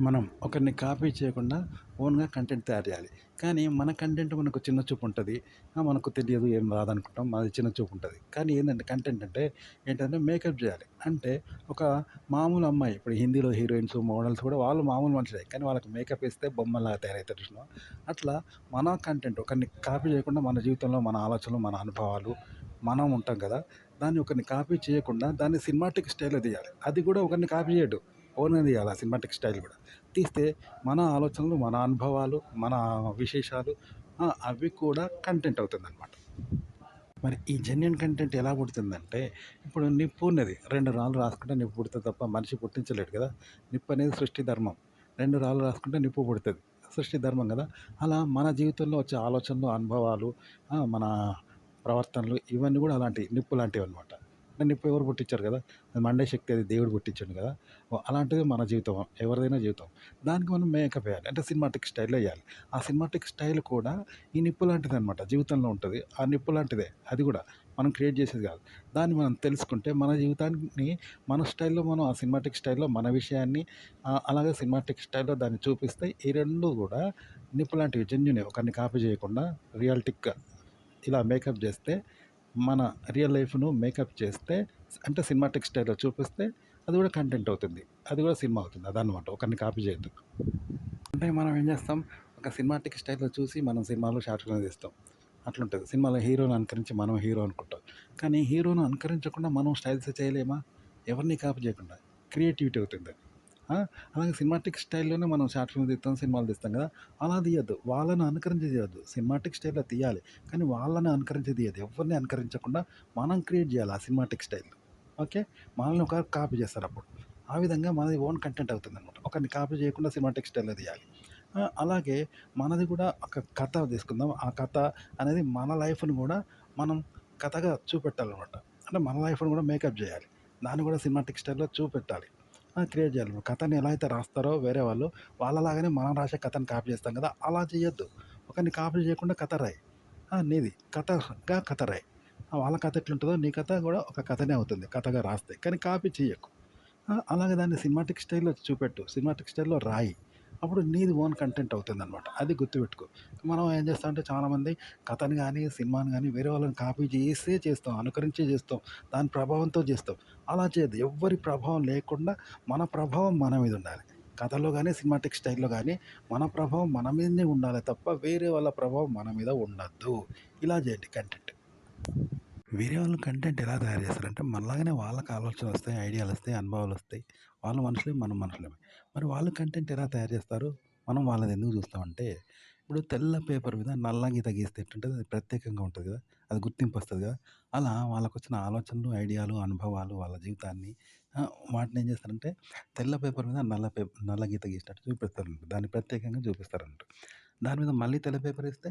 మనం ఒకరిని కాపీ చేయకుండా ఓన్‌గా కంటెంట్ తయారు చేయాలి. కానీ మన కంటెంట్ మనకు చిన్న చూపు ఉంటది. మనకు తెలియదు ఏం రాదనుకుంటాం. మనది చిన్న చూపు ఉంటది. కానీ ఏందంటే కంటెంట్ అంటే ఏంటంటే మేకప్ జేయాలి. అంటే ఒక మామూలు అమ్మాయి ఇప్పుడు హిందీలో హీరోయిన్స్, మోడల్స్ కూడా వాళ్ళు మామూలు మనుషులే. కానీ వాళ్ళకి మేకప్ ఏస్తే బొమ్మల్లాగా తయారవుతారు చూసినావా? అట్లా మన కంటెంట్ ఒకరిని కాపీ చేయకుండా మన జీవితంలో మన ఆలోచనలు, మన అనుభవాలు మనం ఉంటాం కదా! దాన్ని ఒకరిని కాపీ చేయకుండా దాన్ని సినిమాటిక్ స్టైల్‌లో తీయాలి. అది కూడా ఒకరిని కాపీ చేయడు. ఓన్‌గా తీయాలి ఆ సినిమాటిక్ స్టైల్ కూడా. తీస్తే మన ఆలోచనలు, మన అనుభవాలు, మన విశేషాలు అవి కూడా కంటెంట్ అవుతుందనమాట. మరి ఈ జెన్యూన్ కంటెంట్ ఎలా పుడుతుందంటే, ఇప్పుడు నిప్పు ఉన్నది. 2 రాళ్ళు రాసుకుంటే నిప్పు పుడుతది తప్ప మనిషి పుట్టించలేడు కదా! నిప్పు అనేది సృష్టి ధర్మం. 2 రాళ్ళు రాసుకుంటే నిప్పు పుడతది. సృష్టి ధర్మం కదా! అలా మన జీవితంలో వచ్చే ఆలోచనలు, అనుభవాలు, మన ప్రవర్తనలు ఇవన్నీ కూడా అలాంటివి నిప్పు లాంటివన్నమాట. అంటే నిప్పు ఎవరు పుట్టించారు కదా! అది మండే శక్తి అది దేవుడు పుట్టించిండు కదా! అలాంటిది మన జీవితం. ఎవరిదైనా జీవితం. దానికి మనం మేకప్ వేయాలి. అంటే సినిమాటిక్ స్టైల్‌లో ఎయాలి. ఆ సినిమాటిక్ స్టైల్ కూడా ఈ నిప్పు లాంటిదనమాట. జీవితంలో ఉంటది. ఆ నిప్పు లాంటిదే అది గూడా. మనం క్రియేట్ చేసేది గాదు. దాన్ని మనం తెలుసుకుంటే మన జీవితాన్ని మన స్టైల్‌లో మనం ఆ సినిమాటిక్ స్టైల్‌లో మన విషయాన్ని అలాగే సినిమాటిక్ స్టైల్‌లో దాన్ని చూపిస్తే ఈ 2 గూడా నిప్పు లాంటివి జెన్యూనే. ఒకరిని కాపీ చేయకుండా రియలిటిక్‌గా ఇలా మేకప్ జేస్తే మన రియల్ లైఫ్‌ను మేకప్ చేస్తే అంటే సినిమాటిక్ స్టైల్‌లో చూపిస్తే అది గూడా కంటెంట్ అవుతుంది. అది గూడా సినిమా అవుతుంది. అదనమాట. ఒకరిని కాపీ చేయొద్దు. అంటే మనం ఏం చేస్తాం, ఒక సినిమాటిక్ స్టైల్‌లో చూసి మనం సినిమాలో షార్ట్ ఫిల్మ్ తీస్తాం. అట్లుంటది. సినిమాలో హీరోని అనుకరించి మనం హీరో అనుకుంటాం. కానీ హీరోని అనుకరించకుండా మనం స్టైల్స్ చేయలేమా? ఎవరిని కాపీ చేయకుండా. క్రియేటివిటీ అవుతుందది. ఆ! అలాగే సినిమాటిక్ స్టైల్‌లోనే మనం షార్ట్ ఫిల్మ్ తీస్తాం, సినిమాలు తీస్తాం కదా! అలా తీయొద్దు. వాళ్ళని అనుకరించి తీయొద్దు. సినిమాటిక్ స్టైల్‌లో తీయాలి. కానీ వాళ్ళని అనుకరించి తీయొద్దు. ఎవరిని అనుకరించకుండా మనం క్రియేట్ చేయాలి ఆ సినిమాటిక్ స్టైల్. ఓకే. మనల్ని ఒకరు కాపీ చేస్తారప్పుడు. ఆ విధంగా మనది ఓన్ కంటెంట్ అవుతుందనమాట. ఒకరిని కాపీ చేయకుండా సినిమాటిక్ స్టైల్‌లో తీయాలి. అలాగే మనది కూడా ఒక కథ తీసుకుందాం. ఆ కథ అనేది మన లైఫ్‌ని గూడా మనం కథగా చూపెట్టాలనమాట. అంటే మన లైఫ్‌ని గూడా మేకప్ జేయాలి. దాన్ని గూడా సినిమాటిక్ స్టైల్‌లో చూపెట్టాలి. క్రియేట్ జేయాలి. కథని ఎలా అయితే రాస్తారో వేరే వాళ్ళు, వాళ్ళలాగానే మనం రాసే కథని కాపీ చేస్తాం గదా! అలా చేయొద్దు. ఒకరిని కాపీ చేయకుండా కథ రాయి. నీది కథగా కథ రాయి. వాళ్ళ కథ ఎట్లుంటదో నీ కథ గూడా ఒక కథనే అవుతుంది. కథగా రాస్తే. కానీ కాపీ చెయ్యకు. అలాగే దాన్ని సినిమాటిక్ స్టైల్‌లో చూపెట్టు. సినిమాటిక్ స్టైల్‌లో రాయి. అప్పుడు నీది ఓన్ కంటెంట్ అవుతుందనమాట. అది గుర్తుపెట్టుకో. మనం ఏం చేస్తామంటే చాలామంది కథని గాని, సినిమాని గాని వేరే వాళ్ళని కాపీ చేసే చేస్తాం. అనుకరించే చేస్తాం. దాని ప్రభావంతో చేస్తాం. అలా చేయొద్దు. ఎవ్వరి ప్రభావం లేకుండా మన ప్రభావం మన మీద ఉండాలి. కథలో గాని, సినిమాటిక్ స్టైల్‌లో గాని మన ప్రభావం మన మీదనే ఉండాలే తప్ప వేరే వాళ్ళ ప్రభావం మన మీద ఉండద్దు. ఇలా చేయండి కంటెంట్. వేరే వాళ్ళు కంటెంట్ ఎలా తయారు చేస్తారంటే మనలాగానే వాళ్ళకి ఆలోచనలొస్తాయి, ఐడియాలొస్తాయి, అనుభవాలొస్తాయి. వాళ్ళు మనుషులే, మనం మనుషులమే. మరి వాళ్ళు కంటెంట్ ఎలా తయారు చేస్తారు? మనం వాళ్ళది ఎందుకు చూస్తామంటే, ఇప్పుడు తెల్ల పేపర్ మీద నల్ల గీత గీస్తే ఎట్టుంటది? అది ప్రత్యేకంగా ఉంటది కదా! అది గుర్తింపొస్తది కదా! అలా వాళ్ళకొచ్చిన ఆలోచనలు, ఐడియాలు, అనుభవాలు, వాళ్ళ జీవితాన్ని వాటిని ఏం చేస్తారంటే, తెల్ల పేపర్ మీద నల్ల గీత గీసినట్టు చూపిస్తారన్నమాట. దాన్ని ప్రత్యేకంగా చూపిస్తారన్నట్టు. దాని మీద మళ్ళీ తెల్ల పేపర్ ఏస్తే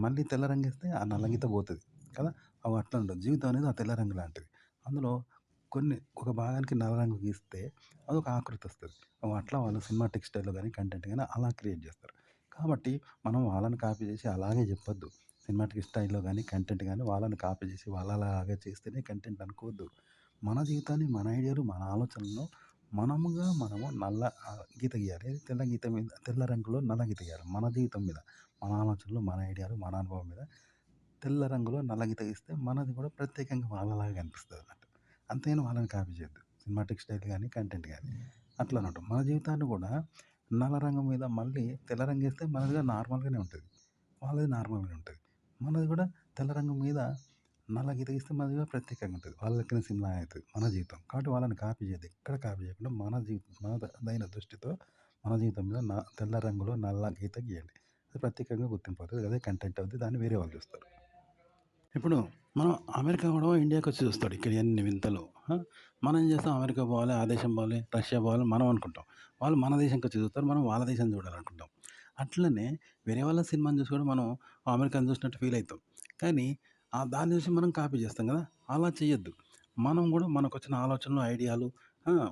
మళ్ళీ తెల్ల రంగేస్తే ఆ నల్ల గీత పోతది కదా! అట్లా ఉండదు. జీవితం అనేది ఆ తెల్ల రంగు లాంటిది. అందులో ఒక భాగానికి నల్ల రంగు గీస్తే అదొక ఆకృతొస్తది. అట్లా వాళ్ళు సినిమాటిక్ స్టైల్‌లో గాని, కంటెంట్ గాని అలా క్రియేట్ జేస్తారు. కాబట్టి మనం వాళ్ళని కాపీ జేసి అలాగే జెప్పొద్దు. సినిమాటిక్ స్టైల్‌లో గాని, కంటెంట్ గాని వాళ్ళని కాపీ జేసి వాళ్ళలాగా చేస్తేనే కంటెంట్ అనుకోవద్దు. మన జీవితాన్ని, మన ఐడియాలు, మన ఆలోచనలను మనము నల్ల గీత గీయాలి. తెల్ల రంగులో నల్ల గీత గీయాలి. మన జీవితం మీద, మన ఆలోచనలు, మన ఐడియాలు, మన అనుభవం మీద తెల్ల రంగులో నల్ల గీత గీస్తే మనది కూడా ప్రత్యేకంగా వాళ్ళలాగా కనిపిస్తదన్నట్టు. అంతేగాని వాళ్ళని కాపీ చేయొద్దు. సినిమాటిక్ స్టైల్ గాని, కంటెంట్ గాని అట్లనమాట. మన జీవితాన్ని కూడా నల్ల రంగు మీద మళ్ళీ తెల్ల రంగేస్తే మనది కూడా నార్మల్‌గానే ఉంటది. వాళ్ళది నార్మల్‌గానే ఉంటది. మనది కూడా తెల్ల రంగు మీద నల్ల గీత గీస్తే మనది కూడా ప్రత్యేకంగా ఉంటది. వాళ్ళ లెక్కన సినిమా అయితది మన జీవితం. కాబట్టి వాళ్ళని కాపీ చేయొద్దు. ఎక్కడ కాపీ చేయకుండా మన జీవితం మనదైన దృష్టితో మన జీవితం మీద తెల్ల రంగులో నల్ల గీత గీయండి. అది ప్రత్యేకంగా గుర్తింపు అవుతది. అదే కంటెంట్ అవుద్ది. దాన్ని వేరే వాళ్ళు చూస్తారు. ఇప్పుడు మనం అమెరికా వాడు ఇండియాకొచ్చి చూస్తాడు. ఇక్కడ ఎన్ని వింతలు. మనం ఏం చేస్తాం అమెరికా పోవాలి, ఆ దేశం పోవాలి, రష్యా పోవాలి మనం అనుకుంటాం. వాళ్ళు మన దేశంకొచ్చి చూస్తారు. మనం వాళ్ళ దేశాన్ని చూడాలనుకుంటాం. అట్లనే వేరే వాళ్ళ సినిమాని చూసి కూడా మనం అమెరికాని చూసినట్టు ఫీల్ అయితాం. కానీ దాన్ని చూసి మనం కాపీ చేస్తాం కదా! అలా చేయొద్దు. మనం కూడా మనకొచ్చిన ఆలోచనలు, ఐడియాలు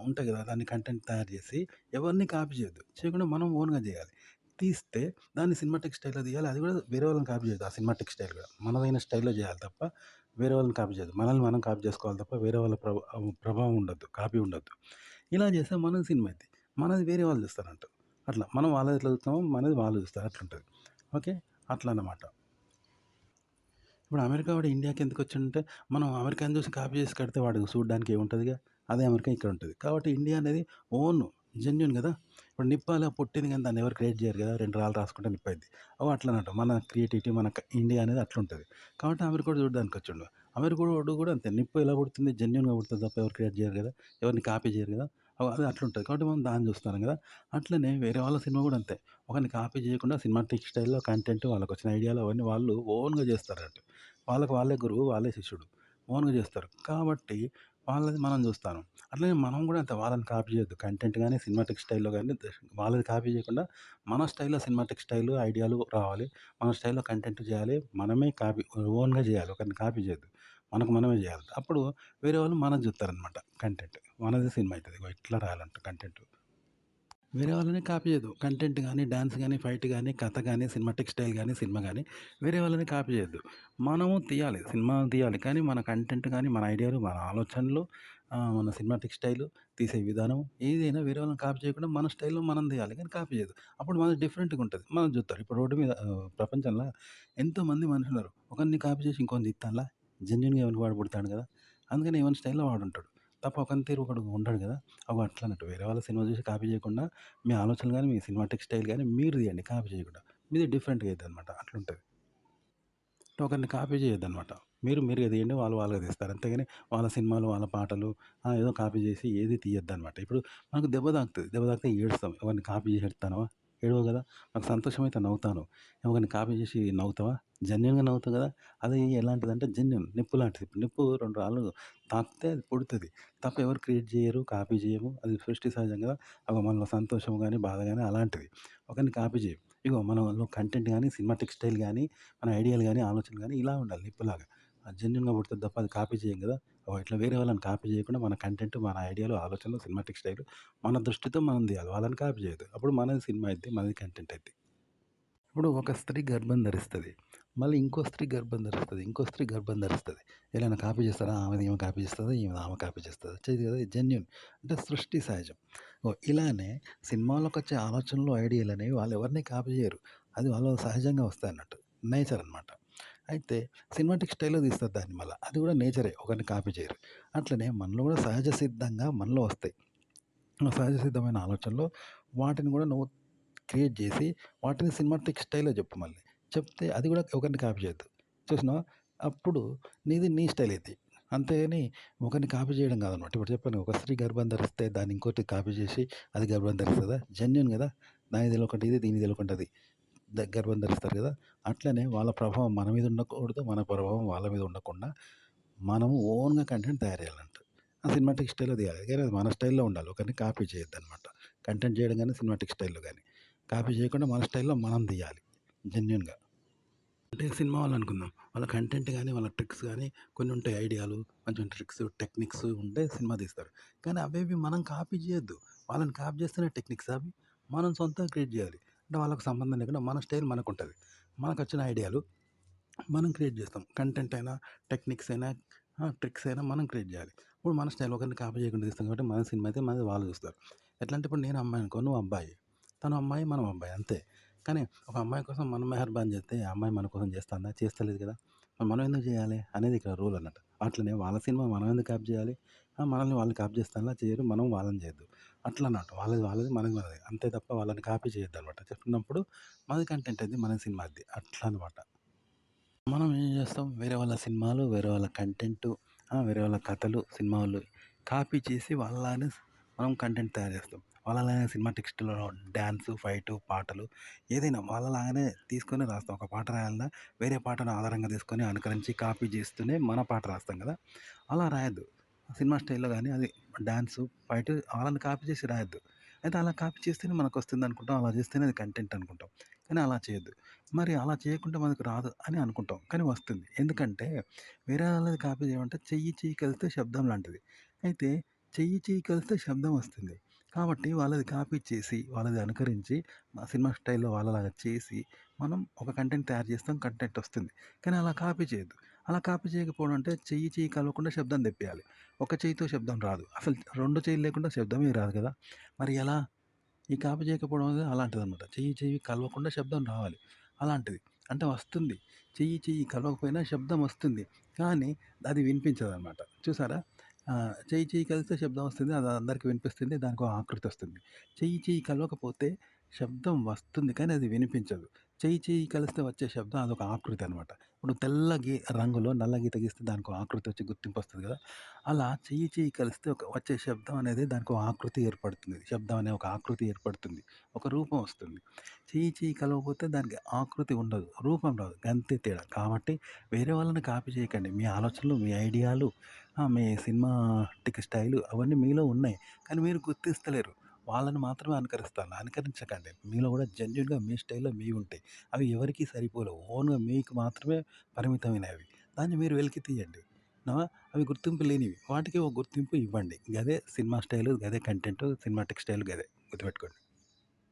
ఉంటాయి కదా! దాన్ని కంటెంట్ తయారు చేసి ఎవరిని కాపీ చేయొద్దు. చేయకుండా మనం ఓన్‌గా చేయాలి. తీస్తే దాన్ని సినిమాటిక్ స్టైల్‌లో తీయాలి. అది కూడా వేరే వాళ్ళని కాపీ చేయొద్దు. ఆ సినిమాటిక్ స్టైల్ కూడా. మనదైన స్టైల్‌లో చేయాలి తప్ప వేరే వాళ్ళని కాపీ చేయొద్దు. మనల్ని మనం కాపీ చేసుకోవాలి తప్ప వేరే వాళ్ళ ప్రభావం ఉండొద్దు. కాపీ ఉండొద్దు. ఇలా చేస్తే మన సినిమా అయిద్ది. మనది వేరే వాళ్ళు చూస్తారంట. అట్లా. మనం వాళ్ళది ఎట్లా చూస్తామో మనది వాళ్ళు చూస్తారు. అట్లుంటది. ఓకే. అట్లా అన్నమాట. ఇప్పుడు అమెరికా వాడు ఇండియాకి ఎందుకొచ్చిండంటే, మనం అమెరికాని చూసి కాపీ చేసి కడితే వాడు చూడడానికి ఏముంటదిగా? అదే అమెరికా ఇక్కడ ఉంటది. కాబట్టి ఇండియా అనేది ఓన్, జెన్యూన్ గదా! ఇప్పుడు నిప్పు అలా పుట్టింది గానీ దాన్ని ఎవరు క్రియేట్ చేయరు గదా! 2 రాళ్ళు రాసుకుంటే నిప్పయిద్ది. అగో అట్లనట మన క్రియేటివిటీ మన ఇండియా అనేది అట్లుంటది. కాబట్టి అమెరికోడు చూడడానికొచ్చిండు. అమెరికోడు కూడా అంతే. నిప్పు ఎలా పుడుతుంది? జెన్యూన్‌గా పుడుతది తప్ప ఎవరు క్రియేట్ చేయరు గదా! ఎవరిని కాపీ చేయరు గదా! అగో అది అట్లుంటది. కాబట్టి మనం దాన్ని చూస్తాం గదా! అట్లనే వేరే వాళ్ళ సినిమా గూడా అంతే. ఒకరిని కాపీ చేయకుండా సినిమాటిక్ స్టైల్‌లో కంటెంట్ వాళ్ళకొచ్చిన ఐడియాలు అవన్నీ వాళ్ళు ఓన్‌గా చేస్తారట. వాళ్ళకి వాళ్ళే గురువు, వాళ్ళే శిష్యుడు. ఓన్‌గా జేస్తారు. కాబట్టి వాళ్ళది మనం జూస్తాను. అట్లనే మనం గూడా అంతే వాళ్ళని కాపీ చేయొద్దు. కంటెంట్ గాని, సినిమాటిక్ స్టైల్‌లో గాని వాళ్ళది కాపీ చేయకుండా మన స్టైల్‌లో సినిమాటిక్ స్టైలు, ఐడియాలు రావాలి. మన స్టైల్‌లో కంటెంట్ జేయాలి. మనమే కాపీ ఓన్‌గా జేయాలి. ఒకరిని కాపీ చేయొద్దు. మనకు మనమే జేయాలి. అప్పుడు వేరే వాళ్ళు మనది జూత్తారనమాట కంటెంట్. మనది సినిమా అయితది. ఇగో ఇట్లా రాయాలంట కంటెంట్. వేరే వాళ్ళని కాపీ చేయొద్దు. కంటెంట్ గాని, డాన్స్ గాని, ఫైట్ గాని, కథ గాని, సినిమాటిక్ స్టైల్ గాని, సినిమా గాని వేరే వాళ్ళని కాపీ చేయొద్దు. మనము తీయాలి. సినిమా తీయాలి. కానీ మన కంటెంట్ గాని, మన ఐడియాలు, మన ఆలోచనలు, మన సినిమాటిక్ స్టైలు, తీసే విధానం ఏదైనా వేరే వాళ్ళని కాపీ చేయకుండా మన స్టైల్‌లో మనం తీయాలి. కానీ కాపీ చేయొద్దు. అప్పుడు మనది డిఫరెంట్‌గా ఉంటది. మనం చూస్తారు. ఇప్పుడు రోడ్డు మీద ప్రపంచంలో ఎంతోమంది మనుషులున్నారు. ఒకరిని కాపీ చేసి ఇంకొకరిని తీత్తాంలా? జెన్యూన్‌గా ఎవనికి వాడు పుడతాడు కదా! అందుకని ఎవని స్టైల్‌లో వాడుంటాడు. తప్ప ఒకని తీరు ఒకడు ఉండడు కదా! అగో అట్లన్నట్టు. వేరే వాళ్ళ సినిమా చూసి కాపీ చేయకుండా మీ ఆలోచనలు గాని, మీ సినిమాటిక్ స్టైల్ గాని మీరు తీయండి కాపీ చేయకుండా. మీది డిఫరెంట్‌గా అయిద్దనమాట. అట్లుంటది. ఒకరిని కాపీ చేయొద్దనమాట. మీరుగా తీయండి. వాళ్ళుగా తీస్తారు. అంతేగాని వాళ్ళ సినిమాలు, వాళ్ళ పాటలు ఏదో కాపీ చేసి ఏది తీయొద్దనమాట. ఇప్పుడు మనకు దెబ్బ తాకుతది. దెబ్బ తాకితే ఏడుస్తాం. ఎవరిని కాపీ చేసి ఏడుత్తానవా? ఏడవవు గదా! నాకు సంతోషమైతే నవ్వుతాను. ఎవరిని కాపీ చేసి నవ్వుతావా? జెన్యూన్‌గా నవ్వుతావు గదా! అది ఎలాంటిదంటే జెన్యూన్ నిప్పు లాంటిది. ఇప్పుడు నిప్పు 2 రాళ్ళు తాకితే అది పుడుతది. తప్ప ఎవరు క్రియేట్ జేయరు, కాపీ జేయము. అది సృష్టి సహజం గదా! అగో మనలో సంతోషం గాని, బాధ గాని అలాంటిది. ఒకరిని కాపీ జేయం. ఇగో మనలో కంటెంట్ గాని, సినిమాటిక్ స్టైల్ గాని, మన ఐడియాలు గాని, ఆలోచనలు గాని ఇలా ఉండాలి నిప్పులాగా. అది జెన్యూన్‌గా పుడుతది తప్ప అది కాపీ చేయం గదా! ఇట్లా వేరే వాళ్ళని కాపీ చేయకుండా మన కంటెంట్, మన ఐడియాలు, ఆలోచనలు, సినిమాటిక్ స్టైల్ మన దృష్టితో మనం తీయాలి. వాళ్ళని కాపీ చేయొద్దు. అప్పుడు మనది సినిమా అయిద్ది. మనది కంటెంట్ అయిద్ది. ఇప్పుడు ఒక స్త్రీ గర్భం ధరిస్తది. మళ్ళీ ఇంకో స్త్రీ గర్భం ధరిస్తది. ఇంకో స్త్రీ గర్భం ధరిస్తది. ఎవరైనా కాపీ చేస్తారా? ఆమెది ఈమె కాపీ చేస్తదా? ఈమెది ఆమె కాపీ చేస్తదా? చేయదు కదా! ఇది జెన్యూన్. అంటే సృష్టి సహజం. ఇలానే సినిమాలోకొచ్చే ఆలోచనలు, ఐడియాలనేవి వాళ్ళెవరిని కాపీ చేయరు. అది వాళ్ళ సహజంగా వస్తాయన్నట్టు. నేచర్ అనమాట. అయితే సినిమాటిక్ స్టైల్‌లో తీస్తారు దాన్ని మళ్ళా. అది కూడా నేచరే. ఒకరిని కాపీ చేయరు. అట్లనే మనలో కూడా సహజ సిద్ధంగా మనలో వస్తాయి. ఆ సహజ సిద్ధమైన ఆలోచనలు వాటిని కూడా నువ్వు క్రియేట్ జేసి, వాటిని సినిమాటిక్ స్టైల్‌లో జెప్పు మళ్ళీ. చెప్తే అది గూడా ఒకరిని కాపీ చేయొద్దు. చూసినావా? అప్పుడు నీది నీ స్టైల్ అయిద్ది. అంతేగాని ఒకరిని కాపీ చేయడం గాదనమాట. ఇప్పుడు చెప్పాను ఒక స్త్రీ గర్భం ధరిస్తే దాన్ని ఇంకోటి కాపీ జేసి అది గర్భం ధరిస్తదా? జెన్యూన్ గదా! దానికి తెలవకుంట ఇది, దీనికి తెలవకుంట అది. గర్భం ధరిస్తారు గదా! అట్లనే వాళ్ళ ప్రభావం మన మీద ఉండకూడదు. మన ప్రభావం వాళ్ళ మీద ఉండకుండా మనము ఓన్‌గా కంటెంట్ తయారు చేయాలంట. ఆ సినిమాటిక్ స్టైల్‌లో తీయాలి. కానీ అది మన స్టైల్‌లో ఉండాలి. ఒకరిని కాపీ చేయొద్దనమాట. కంటెంట్ చేయడం గాని, సినిమాటిక్ స్టైల్‌లో గాని. కాపీ చేయకుండా మన స్టైల్‌లో మనం తీయాలి. జెన్యూన్‌గా. అంటే సినిమా వాళ్ళనుకుందాం. వాళ్ళ కంటెంట్ గాని, వాళ్ళ ట్రిక్స్ గాని కొన్ని ఉంటాయి ఐడియాలు, కొంచెం ట్రిక్స్, టెక్నిక్స్ ఉంటే సినిమా తీస్తారు. కానీ అవేవి మనం కాపీ చేయొద్దు. వాళ్ళని కాపీ చేస్తేనే టెక్నిక్స్ అవి. మనం సొంతంగా క్రియేట్ చేయాలి. అంటే వాళ్ళకి సంబంధం లేకుండా మన స్టైల్ మనకుంటది. మనకొచ్చిన ఐడియాలు మనం క్రియేట్ చేస్తాం. కంటెంట్ అయినా, టెక్నిక్స్ అయినా, ట్రిక్స్ అయినా మనం క్రియేట్ చేయాలి. ఇప్పుడు మన స్టైల్ ఒకరిని కాపీ చేయకుండా తీస్తాం కాబట్టి మన సినిమా అయితే మనది వాళ్ళు చూస్తారు. ఎట్లా అంటే ఇప్పుడు నేను అమ్మాయి అనుకో, నువ్వు అబ్బాయి. తను అమ్మాయి, మనం అబ్బాయి అంతే. కానీ ఒక అమ్మాయి కోసం మనం మెహర్బాన్ చేస్తే, ఆ అమ్మాయి మన కోసం చేస్తాందా? చేస్తలేదు కదా! మరి మనం ఎందుకు చేయాలి? అనేది ఇక్కడ రూల్ అన్నట్టు. అట్లనే వాళ్ళ సినిమా మనం ఎందుకు కాపీ చేయాలి? మనల్ని వాళ్ళు కాపీ చేస్తాంలా? చేయరు. మనం వాళ్ళని చేయొద్దు. అట్లా అన్నట్టు. వాళ్ళది వాళ్ళది, మనది మనది. అంతే తప్ప వాళ్ళని కాపీ చేయొద్దనమాట. చెప్పినప్పుడు మనది కంటెంట్ అది, మన సినిమా అది. అట్లా అనమాట. మనం ఏం చేస్తాం వేరే వాళ్ళ సినిమాలు, వేరే వాళ్ళ కంటెంటు, వేరే వాళ్ళ కథలు, సినిమాలు కాపీ చేసి వాళ్ళలానే మనం కంటెంట్ తయారు చేస్తాం. వాళ్ళలానే సినిమా టెక్స్ట్‌లో డాన్సు, ఫైటు, పాటలు ఏదైనా వాళ్ళలాగానే తీసుకొని రాస్తాం. ఒక పాట రాయాలన్నా వేరే పాటను ఆధారంగా తీసుకొని అనుకరించి కాపీ చేస్తూనే మన పాట రాస్తాం కదా! అలా రాయొద్దు. సినిమా స్టైల్‌లో గాని అది డాన్సు, ఫైటు వాళ్ళని కాపీ చేసి రాయొద్దు. అయితే అలా కాపీ చేస్తేనే మనకొస్తుందనుకుంటాం. అలా చేస్తేనే అది కంటెంట్ అనుకుంటాం. కానీ అలా చేయొద్దు. మరి అలా చేయకుంటే మనకు రాదు అని అనుకుంటాం. కానీ వస్తుంది. ఎందుకంటే వేరే వాళ్ళది కాపీ చేయమంటే చెయ్యి చెయ్యి కలిస్తే శబ్దం లాంటిది. అయితే చెయ్యి చెయ్యి కలిస్తే శబ్దం వస్తుంది. కాబట్టి వాళ్ళది కాపీ చేసి, వాళ్ళది అనుకరించి సినిమా స్టైల్‌లో వాళ్ళలాగా చేసి, మనం ఒక కంటెంట్ తయారు చేస్తాం. కంటెంట్ వస్తుంది. కానీ అలా కాపీ చేయొద్దు. అలా కాపీ చేయకపోవడం అంటే చెయ్యి చెయ్యి కలవకుండా శబ్దం తెప్పియాలి. ఒక చెయ్యితో శబ్దం రాదు. అసలు 2 చెయ్యిలు లేకుండా శబ్దమే రాదు కదా! మరి ఎలా? ఈ కాపీ చేయకపోవడం అనేది అలాంటిదనమాట. చెయ్యి, చెయ్యి కలవకుండా శబ్దం రావాలి. అలాంటిది. అంటే వస్తుంది. చెయ్యి, చెయ్యి కలవకపోయినా శబ్దం వస్తుంది. కానీ అది వినిపించదనమాట. చూసారా? చెయ్యి, చెయ్యి కలిస్తే శబ్దం వస్తుంది. అది అందరికి వినిపిస్తుంది. దానికో ఆకృతి వస్తుంది. చెయ్యి, చెయ్యి కలవకపోతే శబ్దం వస్తుంది. కానీ అది వినిపించదు. చెయ్యి, చెయ్యి కలిస్తే వచ్చే శబ్దం అదొక ఆకృతి అనమాట. ఇప్పుడు తెల్ల రంగులో నల్ల గీత గీస్తే దానికో ఆకృతి వచ్చి గుర్తింపు వస్తది కదా! అలా చెయ్యి, చెయ్యి కలిస్తే వచ్చే శబ్దం అనేది దానికో ఆకృతి ఏర్పడుతుంది. శబ్దం అనే ఒక ఆకృతి ఏర్పడుతుంది. ఒక రూపం వస్తుంది. చెయ్యి, చెయ్యి కలవకపోతే దానికి ఆకృతి ఉండదు. రూపం రాదు. గంతే తేడా. కాబట్టి వేరే వాళ్ళని కాపీ చేయకండి. మీ ఆలోచనలు, మీ ఐడియాలు, మీ సినిమాటిక్ స్టైలు అవన్నీ మీలో ఉన్నాయి. కానీ మీరు గుర్తిస్తలేరు. వాళ్ళని మాత్రమే అనుకరిస్తారు. అనుకరించకండి. మీలో కూడా జెన్యూన్‌గా మీ స్టైల్‌లో మీవుంటాయి. అవి ఎవరికీ సరిపోలవు. ఓన్‌గా మీకు మాత్రమే పరిమితమైనవి. దాన్ని మీరు వెలికి తీయండి. నా అవి గుర్తింపు లేనివి. వాటికి ఒక గుర్తింపు ఇవ్వండి. గదే సినిమా స్టైలు, గదే కంటెంటు, సినిమాటిక్ స్టైల్ గదే. గుర్తుపెట్టుకోండి.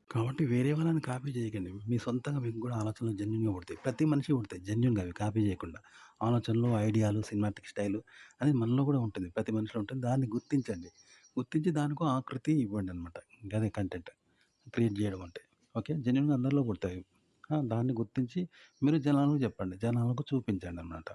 కాబట్టి వేరే వాళ్ళని కాపీ చేయకండి. మీ సొంతంగా మీకు కూడా ఆలోచనలు జెన్యూన్‌గా పుడతాయి. ప్రతి మనిషికి పుడతాయి జెన్యూన్‌గా అవి కాపీ చేయకుండా. ఆలోచనలు, ఐడియాలు, సినిమాటిక్ స్టైలు అనేది మనలో కూడా ఉంటుంది. ప్రతి మనిషిలో ఉంటుంది. దాన్ని గుర్తించండి. గుర్తించి దానికో ఆకృతి ఇవ్వండనమాట. గదే కంటెంట్ క్రియేట్ చేయడం అంటే. ఓకే. జెన్యూన్‌గా అందరిలో పుడతాయి. దాన్ని గుర్తించి మీరు జనాలకు చెప్పండి. జనాలకు చూపించండనమాట.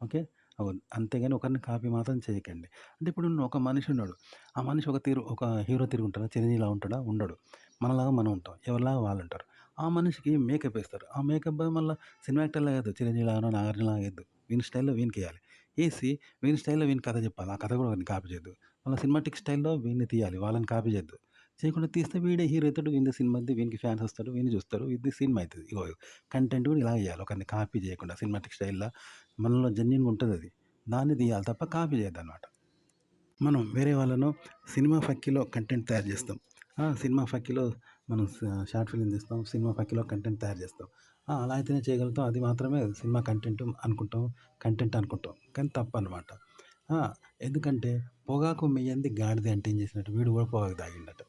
ఓకే. అవును. అంతేగాని ఒకరిని కాపీ మాత్రం చేయకండి. అంటే ఇప్పుడు ఒక మనిషి ఉన్నాడు. ఆ మనిషి ఒక హీరో తిరుగుంటాడా? చిరంజీవిలా ఉంటాడా? ఉండడు. మనలాగా మనం ఉంటాం. ఎవరిలాగా వాళ్ళుంటారు. ఆ మనిషికి మేకప్ ఏస్తారు. ఆ మేకప్ మళ్ళా సినిమా యాక్టర్‌లాగా ఏయొద్దు. చిరంజీవిలాగానో, నాగార్జునలాగా ఏయొద్దు. వీని స్టైల్‌లో వీనికేయాలి. ఏసి వీని స్టైల్‌లో వీని కథ చెప్పాలి. ఆ కథ కూడా వీడిని కాపీ చేయొద్దు. మళ్ళా సినిమాటిక్ స్టైల్‌లో వీడిని తీయాలి. వాళ్ళని కాపీ చేయొద్దు. చేయకుండా తీస్తే వీడే హీరో అయితాడు. వీనిది సినిమా అయిద్ది. వీనికి ఫ్యాన్స్ వస్తారు. వీడిని చూస్తారు. ఇది సినిమా అయితది. ఇగో కంటెంట్ కూడా ఇలాగే చేయాలి. ఒకరిని కాపీ చేయకుండా సినిమాటిక్ స్టైల్‌లా మనలో జెన్యూన్‌గా ఉంటదది. దాన్ని తీయాలి తప్ప కాపీ చేయొద్దనమాట. మనం వేరే వాళ్ళను సినిమా ఫక్కీలో కంటెంట్ తయారు చేస్తాం. సినిమా ఫక్కీలో మనం షార్ట్ ఫిల్మ్ తీస్తాం. సినిమా ఫక్కీలో కంటెంట్ తయారు చేస్తాం. అలా అయితేనే చేయగలుగుతాం. అది మాత్రమే సినిమా కంటెంట్ అనుకుంటాం. కంటెంట్ అనుకుంటాం. కానీ తప్పనమాట. ఆ! ఎందుకంటే పొగాకు మెయ్యంది గాడిద అంటే ఏం చేసినట్టు వీడు కూడా పొగాకు తాగిండట.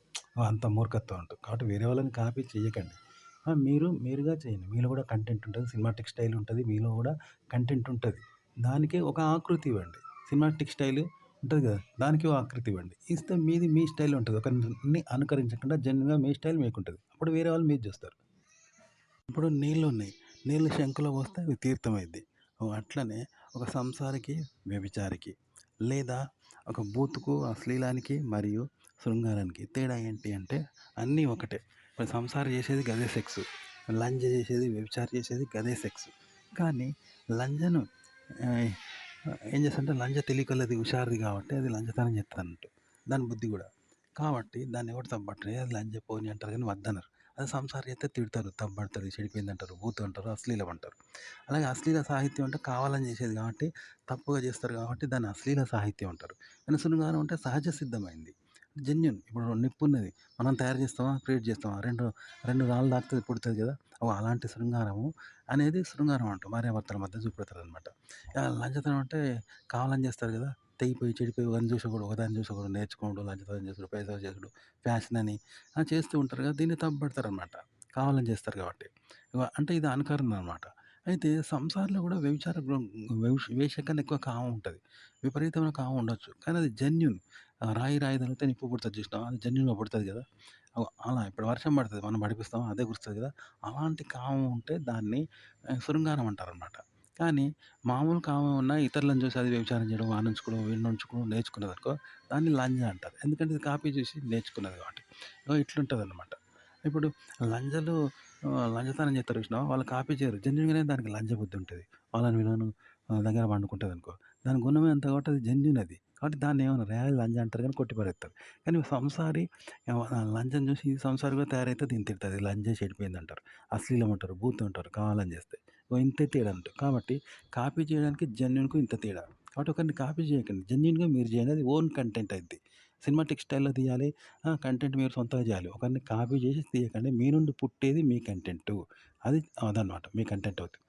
అంత మూర్ఖత్వం అంటూ. కాబట్టి వేరే వాళ్ళని కాపీ చేయకండి. మీరు మీరుగా చేయండి. మీలో కూడా కంటెంట్ ఉంటది. సినిమాటిక్ స్టైల్ ఉంటది. మీలో కూడా కంటెంట్ ఉంటది. దానికి ఒక ఆకృతి ఇవ్వండి. సినిమాటిక్ స్టైల్ ఉంటది కదా! దానికి ఓ ఆకృతి ఇవ్వండి. ఇస్తే మీది మీ స్టైల్ ఉంటది. ఒకరిని అనుకరించకుండా జెన్యూన్‌గా మీ స్టైల్ మీకుంటది. అప్పుడు వేరే వాళ్ళు మీది చూస్తారు. ఇప్పుడు నీళ్లున్నాయి. నీళ్ళు శంకులో పోస్తే అవి తీర్థమైద్ది. అట్లనే ఒక సంసారికి, వ్యభిచారికి లేదా ఒక బూతుకు, అశ్లీలానికి మరియు శృంగారానికి తేడా ఏంటి అంటే అన్నీ ఒకటే. ఇప్పుడు సంసారం చేసేది గదే సెక్సు. లంజ చేసేది, వ్యభిచారం చేసేది గదే సెక్సు. కానీ లంజను ఆహ్, ఏం చేస్తదంటే లంజ తెలియకలది హుషారుది కాబట్టి అది లంజతనం చేత్తదన్నట్టు. దాని బుద్ధి గూడా. కాబట్టి దాన్ని ఎవడు తప్పట్టరు. అది లంజ పోని అంటారు గానీ వద్దనరు. అదే సంసారం చేత్తే తిడతారు, తప్పడతారు, చెడిపోయిందంటారు, బూతు అంటారు, అశ్లీలం అంటారు. అలాగే అశ్లీల సాహిత్యం అంటే కావాలని చేసేది కాబట్టి, తప్పుగా చేస్తారు కాబట్టి దాన్ని అశ్లీల సాహిత్యం అంటారు. కానీ శృంగారం అంటే సహజ సిద్ధమైంది. జెన్యూన్. ఇప్పుడు నిప్పున్నది. మనం తయారు చేస్తామా? క్రియేట్ చేస్తామా? 2 రాళ్ళు తాకితే పుడతది కదా! అలాంటి శృంగారము అనేది శృంగారం అంటాం. భార్యాభర్తల మధ్య చూపెడతారనమాట. లంచతనం అంటే కావాలని చేస్తారు కదా! తెగిపోయి, చెడిపోయి ఒకరిని చూసి ఒకడు, ఒకదాన్ని చూసి ఒకడు నేర్చుకోవడం, లంచతనం చేసుడు, పైసలు చేసుడు, ఫ్యాషన్ అని చేస్తూ ఉంటారు కదా! దీన్ని తప్పుపడతారనమాట. కావాలని చేస్తారు కాబట్టి. అంటే ఇది అనుకరణ అనమాట. అయితే సంసార్‌లో కూడా వ్యభిచార వేశ్య కన్నా ఎక్కువ కామం ఉంటది. విపరీతమైన కామం ఉండొచ్చు. కానీ అది జెన్యూన్. రాయి రాయి తగిలితే నిప్పు పుడతది చూసినావా? అది జెన్యూన్‌గా పుడతది కదా! అలా ఇప్పుడు వర్షం పడతది. మనం పడిపిస్తామా? అదే కురుస్తది కదా! అలాంటి కామం ఉంటే దాన్ని శృంగారం అంటారనమాట. కానీ మామూలు కామం ఉన్న ఇతరులను చూసి అది వ్యభిచారం చేయడం, వాడినుంచుకోవడం, వీడినుంచుకోవడం నేర్చుకున్నదనుకో దాన్ని లంజ అంటారు. ఎందుకంటే ఇది కాపీ చూసి నేర్చుకున్నది కాబట్టి. ఇట్లుంటదనమాట. ఇప్పుడు లంజలు లంజతనం చేస్తారు చూసినావా? వాళ్ళు కాపీ చేయరు. జెన్యూన్‌గానే దానికి లంజ బుద్ధి ఉంటది. వాళ్ళని వీళ్ళను దగ్గర పండుకుంటదనుకో. దాని గుణమే అంత కాబట్టి అది జెన్యూన్ అది. కాబట్టి దాన్నేమనరు. లంజ అంటారు గానీ కొట్టి పారేత్తారు. కానీ సంసారి లంచం చూసి ఈ సంసారి కూడా తయారైతే దీన్ని తిడతది. లంజ చెడిపోయిందంటారు. అశ్లీలం అంటారు, బూతు అంటారు కావాలని చేస్తే. ఇంతే తేడా అంట. కాబట్టి కాపీ చేయడానికి జెన్యూన్‌కు ఇంత తేడా. కాబట్టి ఒకరిని కాపీ చేయకండి. జెన్యూన్‌గా మీరు చేయండి. అది ఓన్ కంటెంట్ అయిద్ది. సినిమాటిక్ స్టైల్‌లో తీయాలి. కంటెంట్ మీరు సొంతంగా చేయాలి. ఒకరిని కాపీ చేసి తీయకండి. మీ నుండి పుట్టేది మీ కంటెంటు. అదనమాట మీ కంటెంట్ అవుద్ది.